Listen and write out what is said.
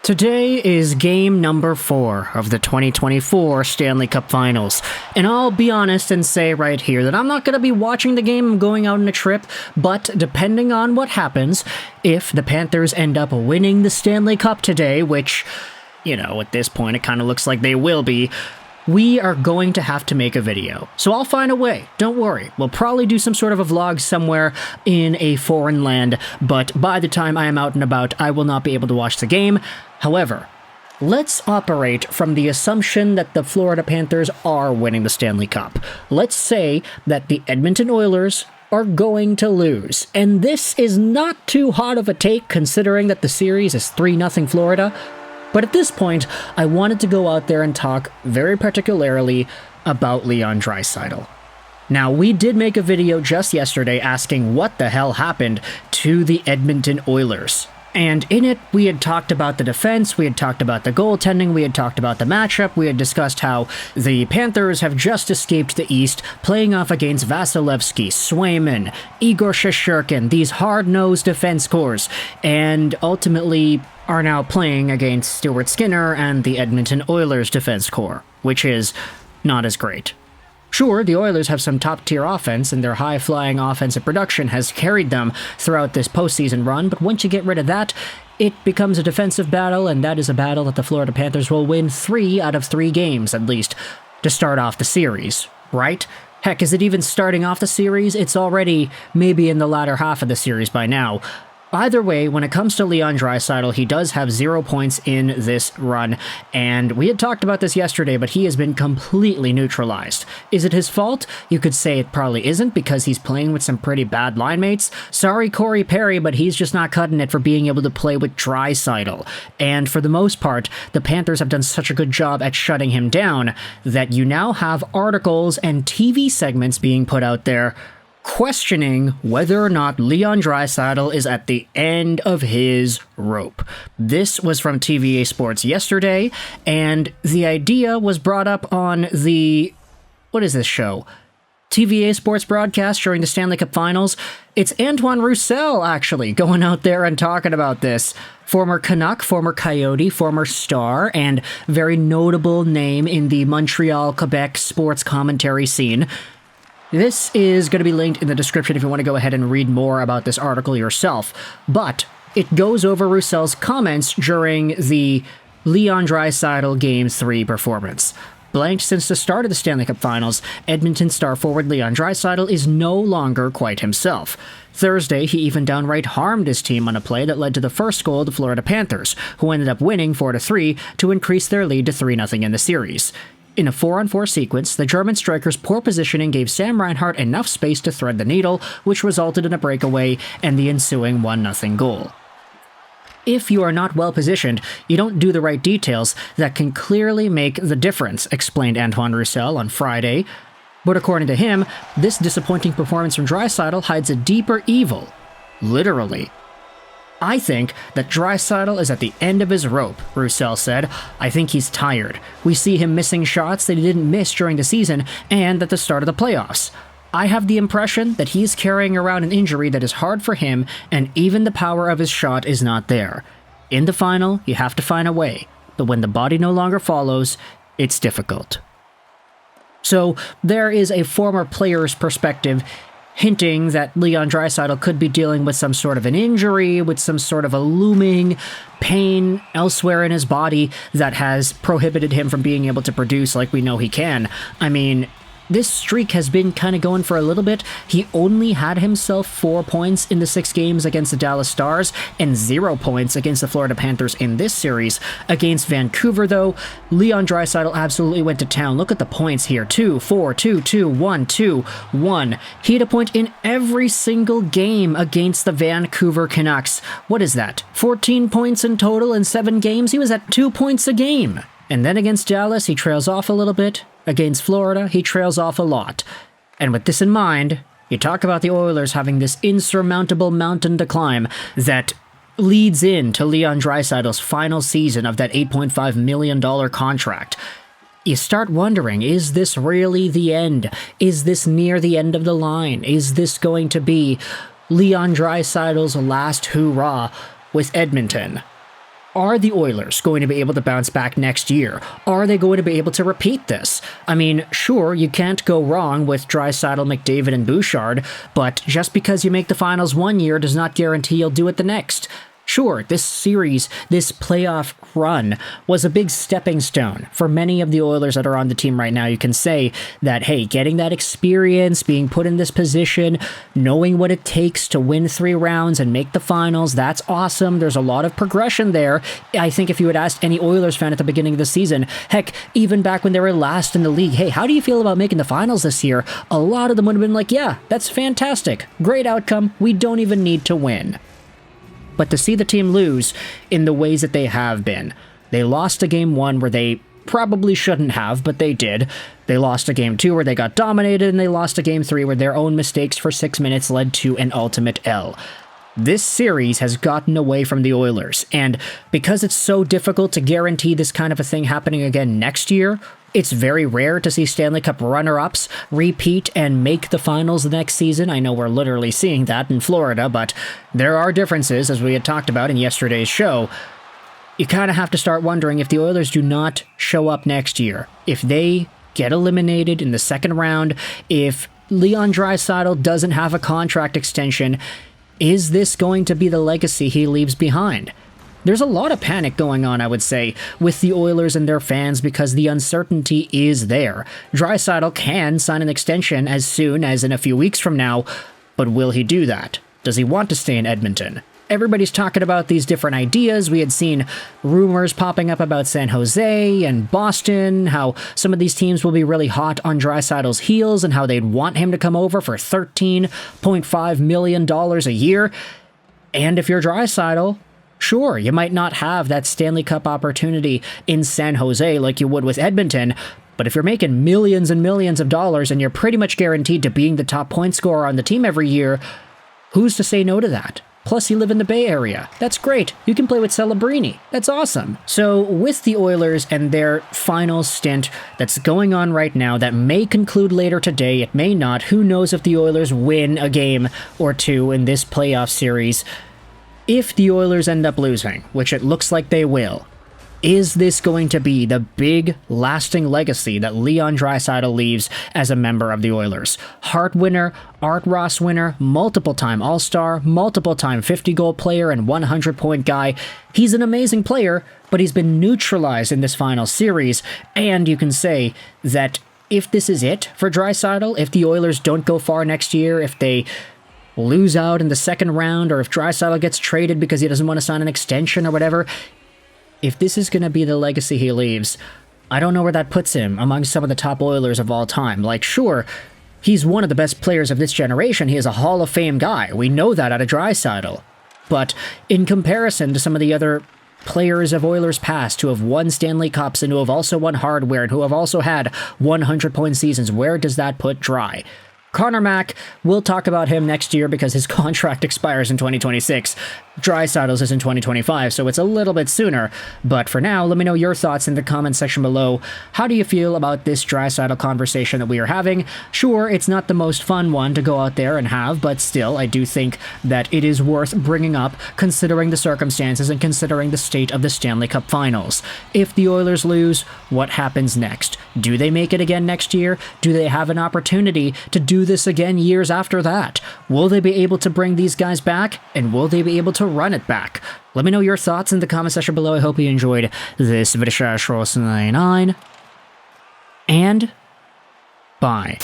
Today is game number 4 of the 2024 Stanley Cup Finals, and I'll be honest and say right here that I'm not going to be watching the game. I'm going out on a trip, but depending on what happens, if the Panthers end up winning the Stanley Cup today, which, at this point it kind of looks like they will be, we are going to have to make a video. So I'll find a way. Don't worry. We'll probably do some sort of a vlog somewhere in a foreign land, but by the time I am out and about, I will not be able to watch the game. However, let's operate from the assumption that the Florida Panthers are winning the Stanley Cup. Let's say that the Edmonton Oilers are going to lose. And this is not too hot of a take considering that the series is 3-0 Florida. But at this point, I wanted to go out there and talk very particularly about Leon Draisaitl. Now, we did make a video just yesterday asking what the hell happened to the Edmonton Oilers. And in it, we had talked about the defense, we had talked about the goaltending, we had talked about the matchup, we had discussed how the Panthers have just escaped the East, playing off against Vasilevsky, Swayman, Igor Shesterkin, these hard-nosed defense cores, and ultimately are now playing against Stuart Skinner and the Edmonton Oilers defense core, which is not as great. Sure, the Oilers have some top-tier offense, and their high-flying offensive production has carried them throughout this postseason run, but once you get rid of that, it becomes a defensive battle, and that is a battle that the Florida Panthers will win 3 out of 3 games, at least, to start off the series, right? Heck, is it even starting off the series? It's already maybe in the latter half of the series by now. Either way, when it comes to Leon Draisaitl, he does have 0 points in this run, and we had talked about this yesterday, but he has been completely neutralized. Is it his fault? You could say it probably isn't, because he's playing with some pretty bad line mates. Sorry, Corey Perry, but he's just not cutting it for being able to play with Draisaitl. And for the most part, the Panthers have done such a good job at shutting him down that you now have articles and TV segments being put out there questioning whether or not Leon Draisaitl is at the end of his rope. This was from TVA Sports yesterday, and the idea was brought up on the... what is this show? TVA Sports broadcast during the Stanley Cup Finals. It's Anton Roussel, actually, going out there and talking about this. Former Canuck, former Coyote, former Star, and very notable name in the Montreal, Quebec sports commentary scene. This is going to be linked in the description if you want to go ahead and read more about this article yourself, but it goes over Roussel's comments during the Leon Draisaitl Game 3 performance. Blanked since the start of the Stanley Cup Finals, Edmonton star forward Leon Draisaitl is no longer quite himself. Thursday, he even downright harmed his team on a play that led to the first goal of the Florida Panthers, who ended up winning 4-3 to increase their lead to 3-0 in the series. In a 4-on-4 sequence, the German striker's poor positioning gave Sam Reinhart enough space to thread the needle, which resulted in a breakaway and the ensuing 1-0 goal. If you are not well positioned, you don't do the right details that can clearly make the difference, explained Anton Roussel on Friday. But according to him, this disappointing performance from Draisaitl hides a deeper evil. Literally. I think that Draisaitl is at the end of his rope, Roussel said. I think he's tired. We see him missing shots that he didn't miss during the season and at the start of the playoffs. I have the impression that he's carrying around an injury that is hard for him, and even the power of his shot is not there. In the final, you have to find a way, but when the body no longer follows, it's difficult. So there is a former player's perspective hinting that Leon Draisaitl could be dealing with some sort of an injury, with some sort of a looming pain elsewhere in his body that has prohibited him from being able to produce like we know he can. I mean, this streak has been kind of going for a little bit. He only had himself 4 points in the 6 games against the Dallas Stars and 0 points against the Florida Panthers in this series. Against Vancouver, though, Leon Draisaitl absolutely went to town. Look at the points here. 2, 4, 2, 2, 1, 2, 1. He had a point in every single game against the Vancouver Canucks. What is that? 14 points in total in 7 games? He was at 2 points a game. And then against Dallas, he trails off a little bit. Against Florida, he trails off a lot. And with this in mind, you talk about the Oilers having this insurmountable mountain to climb that leads into Leon Draisaitl's final season of that $8.5 million contract. You start wondering, is this really the end? Is this near the end of the line? Is this going to be Leon Draisaitl's last hurrah with Edmonton? Are the Oilers going to be able to bounce back next year? Are they going to be able to repeat this? I mean, sure, you can't go wrong with Draisaitl, McDavid, and Bouchard, but just because you make the finals one year does not guarantee you'll do it the next. Sure, this series, this playoff run, was a big stepping stone. For many of the Oilers that are on the team right now, you can say that, hey, getting that experience, being put in this position, knowing what it takes to win 3 rounds and make the finals, that's awesome. There's a lot of progression there. I think if you had asked any Oilers fan at the beginning of the season, heck, even back when they were last in the league, hey, how do you feel about making the finals this year? A lot of them would have been like, yeah, that's fantastic. Great outcome. We don't even need to win. But to see the team lose in the ways that they have been, they lost a game 1 where they probably shouldn't have, but they did. They lost a game 2 where they got dominated, and they lost a game 3 where their own mistakes for 6 minutes led to an ultimate L. This series has gotten away from the Oilers, and because it's so difficult to guarantee this kind of a thing happening again next year, it's very rare to see Stanley Cup runner-ups repeat and make the finals the next season. I know we're literally seeing that in Florida, but there are differences, as we had talked about in yesterday's show. You kind of have to start wondering if the Oilers do not show up next year, if they get eliminated in the second round, if Leon Draisaitl doesn't have a contract extension, is this going to be the legacy he leaves behind? There's a lot of panic going on, I would say, with the Oilers and their fans because the uncertainty is there. Draisaitl can sign an extension as soon as in a few weeks from now, but will he do that? Does he want to stay in Edmonton? Everybody's talking about these different ideas. We had seen rumors popping up about San Jose and Boston, how some of these teams will be really hot on Draisaitl's heels and how they'd want him to come over for $13.5 million a year. And if you're Draisaitl, sure, you might not have that Stanley Cup opportunity in San Jose like you would with Edmonton, but if you're making millions and millions of dollars and you're pretty much guaranteed to being the top point scorer on the team every year, who's to say no to that? Plus, you live in the Bay Area. That's great. You can play with Celebrini. That's awesome. So, with the Oilers and their final stint that's going on right now that may conclude later today, it may not. Who knows if the Oilers win a game or 2 in this playoff series? If the Oilers end up losing, which it looks like they will, is this going to be the big, lasting legacy that Leon Draisaitl leaves as a member of the Oilers? Hart winner, Art Ross winner, multiple-time All-Star, multiple-time 50-goal player and 100-point guy. He's an amazing player, but he's been neutralized in this final series, and you can say that if this is it for Draisaitl, if the Oilers don't go far next year, if they lose out in the second round, or if Draisaitl gets traded because he doesn't want to sign an extension or whatever, if this is going to be the legacy he leaves, I don't know where that puts him among some of the top Oilers of all time. Like, sure, he's one of the best players of this generation. He is a Hall of Fame guy. We know that out of Draisaitl. But in comparison to some of the other players of Oilers past who have won Stanley Cups and who have also won hardware and who have also had 100-point seasons, where does that put Dry? Connor Mack, we'll talk about him next year because his contract expires in 2026. Draisaitl's is in 2025, so it's a little bit sooner. But for now, let me know your thoughts in the comment section below. How do you feel about this Draisaitl conversation that we are having? Sure, it's not the most fun one to go out there and have, but still, I do think that it is worth bringing up considering the circumstances and considering the state of the Stanley Cup Finals. If the Oilers lose, what happens next? Do they make it again next year? Do they have an opportunity to do this again years after that? Will they be able to bring these guys back? And will they be able to run it back? Let me know your thoughts in the comment section below. I hope you enjoyed this video. And bye.